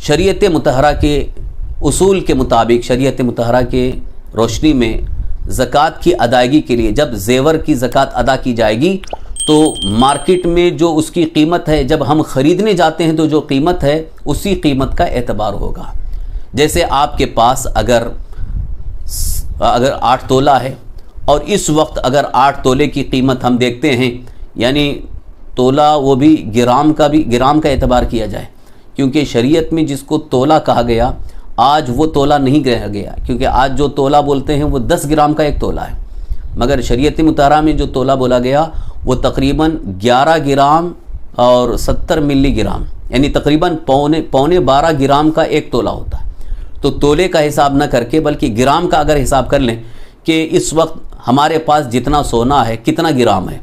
शरीयत मुतहरा के उसूल के मुताबिक, शरीयत मुतहरा के रोशनी में ज़कात की अदायगी के लिए जब ज़ेवर की ज़कात अदा की जाएगी तो मार्केट में जो उसकी कीमत है, जब हम ख़रीदने जाते हैं तो जो कीमत है उसी कीमत का एतबार होगा। जैसे आपके पास अगर 8 तोला है और इस वक्त अगर 8 तोले की कीमत हम देखते हैं, यानी तोला वो भी गिराम का एतबार किया जाए, क्योंकि शरीयत में जिसको तोला कहा गया आज वो तोला नहीं रह गया, क्योंकि आज जो तोला बोलते हैं वो 10 ग्राम का एक तोला है, मगर शरीयत मुतारा में जो तोला बोला गया वो तकरीबन 11 ग्राम और 70 मिलीग्राम, यानी तकरीबन पौने 12 ग्राम का एक तोला होता है। तो तोले का हिसाब न करके बल्कि ग्राम का अगर हिसाब कर लें कि इस वक्त हमारे पास जितना सोना है कितना ग्राम है,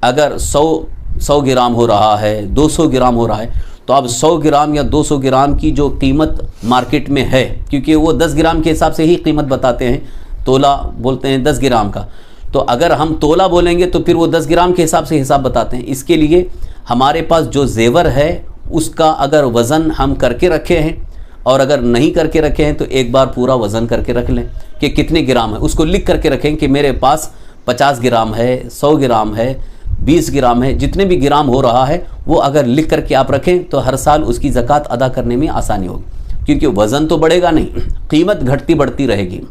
अगर 100 ग्राम हो रहा है, 200 ग्राम हो रहा है, तो अब 100 ग्राम या 200 ग्राम की जो कीमत मार्केट में है, क्योंकि वो 10 ग्राम के हिसाब से ही कीमत बताते हैं, तोला बोलते हैं 10 ग्राम का, तो अगर हम तोला बोलेंगे तो फिर वो 10 ग्राम के हिसाब से हिसाब बताते हैं। इसके लिए हमारे पास जो ज़ेवर है उसका अगर वज़न हम करके रखे हैं, और अगर नहीं करके रखे हैं तो एक बार पूरा वज़न करके रख लें कि कितने ग्राम है, उसको लिख करके रखें कि मेरे पास 50 ग्राम है, 100 ग्राम है, 20 ग्राम है, जितने भी ग्राम हो रहा है वो अगर लिख करके आप रखें तो हर साल उसकी ज़कात अदा करने में आसानी होगी, क्योंकि वज़न तो बढ़ेगा नहीं, कीमत घटती बढ़ती रहेगी।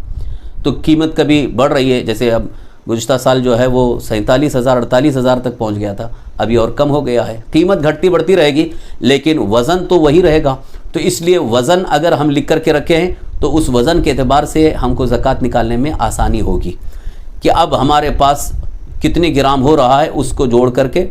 तो कीमत कभी बढ़ रही है, जैसे अब गुज़िश्ता साल जो है वो 47,000 48,000 तक पहुंच गया था, अभी और कम हो गया है, कीमत घटती बढ़ती रहेगी लेकिन वज़न तो वही रहेगा। तो इसलिए वज़न अगर हम लिख करके रखे हैं तो उस वज़न के एतबार से हमको ज़कात निकालने में आसानी होगी कि अब हमारे पास कितने ग्राम हो रहा है उसको जोड़ करके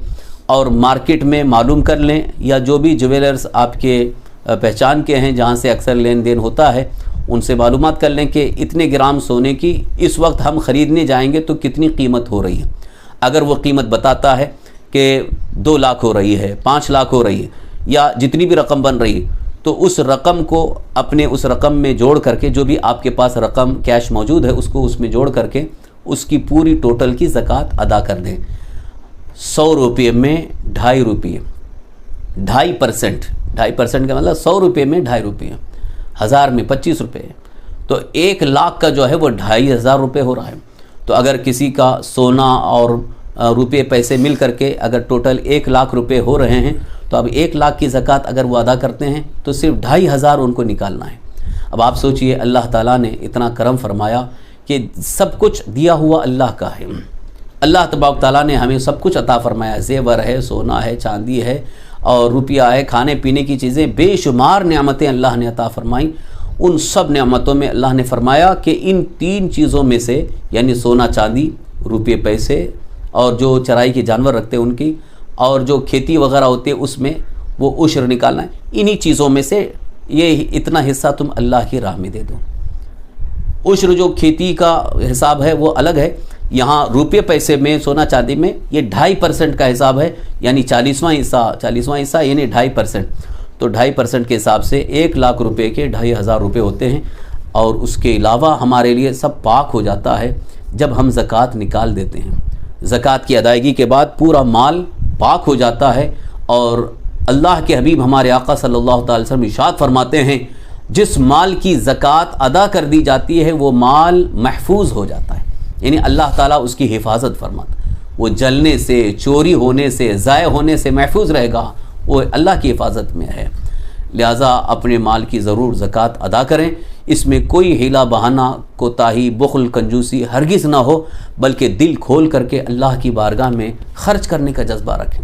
और मार्केट में मालूम कर लें, या जो भी ज्वेलर्स आपके पहचान के हैं जहाँ से अक्सर लेन देन होता है उनसे मालूमात कर लें कि इतने ग्राम सोने की इस वक्त हम ख़रीदने जाएंगे तो कितनी कीमत हो रही है। अगर वो कीमत बताता है कि 2 लाख हो रही है, 5 लाख हो रही है, या जितनी भी रकम बन रही है, तो उस रकम को अपने उस रकम में जोड़ करके, जो भी आपके पास रकम कैश मौजूद है उसको उसमें जोड़ करके उसकी पूरी टोटल की ज़कात अदा कर दें। 100 रुपये में 2.5 रुपये, 2.5%, 2.5% का मतलब 100 रुपये में 2.5 रुपये, 1000 में 25 रुपये, तो 1 लाख का जो है वो 2,500 रुपये हो रहा है। तो अगर किसी का सोना और रुपये पैसे मिल करके अगर टोटल 1 लाख रुपये हो रहे हैं तो अब 1 लाख की ज़कात अगर वो अदा करते हैं तो सिर्फ 2,500 उनको निकालना है। अब आप सोचिए, अल्लाह ताला ने इतना करम फरमाया कि सब कुछ दिया हुआ अल्लाह का है, अल्लाह तबारक ताला ने हमें सब कुछ अता फरमाया, ज़ेवर है, सोना है, चांदी है और रुपया है, खाने पीने की चीज़ें, बेशुमार नेमतें अल्लाह ने अता फरमाई। उन सब नेमतों में अल्लाह ने फरमाया कि इन 3 चीज़ों में से, यानी सोना चांदी, रुपये पैसे और जो चराई के जानवर रखते हैं उनकी, और जो खेती वगैरह होती है उसमें वो उश्र निकालना है, इन्हीं चीज़ों में से ये इतना हिस्सा तुम अल्लाह की राह में दे दो। उश्र जो खेती का हिसाब है वो अलग है, यहाँ रुपये पैसे में, सोना चांदी में ये 2.5% का हिसाब है, यानी 40वां हिस्सा यानी 2.5%। तो 2.5% के हिसाब से 1 लाख रुपए के 2,500 रुपये होते हैं। और उसके अलावा हमारे लिए सब पाक हो जाता है जब हम ज़कात निकाल देते हैं। ज़कात की अदायगी के बाद पूरा माल पाक हो जाता है, और अल्लाह के हबीब हमारे आका सल्लल्लाहु अलैहि वसल्लम इरशाद फरमाते हैं, जिस माल की ज़कात अदा कर दी जाती है वो माल महफूज हो जाता है, यानी अल्लाह ताला उसकी हिफाजत फरमाता है, वो जलने से, चोरी होने से, ज़ाय होने से महफूज रहेगा, वो अल्लाह की हिफाजत में है। लिहाजा अपने माल की ज़रूर ज़कात अदा करें, इसमें कोई हीला बहाना, कोताही, बुख़्ल, कंजूसी हरगिज़ ना हो, बल्कि दिल खोल करके अल्लाह की बारगाह में ख़र्च करने का जज्बा रखें।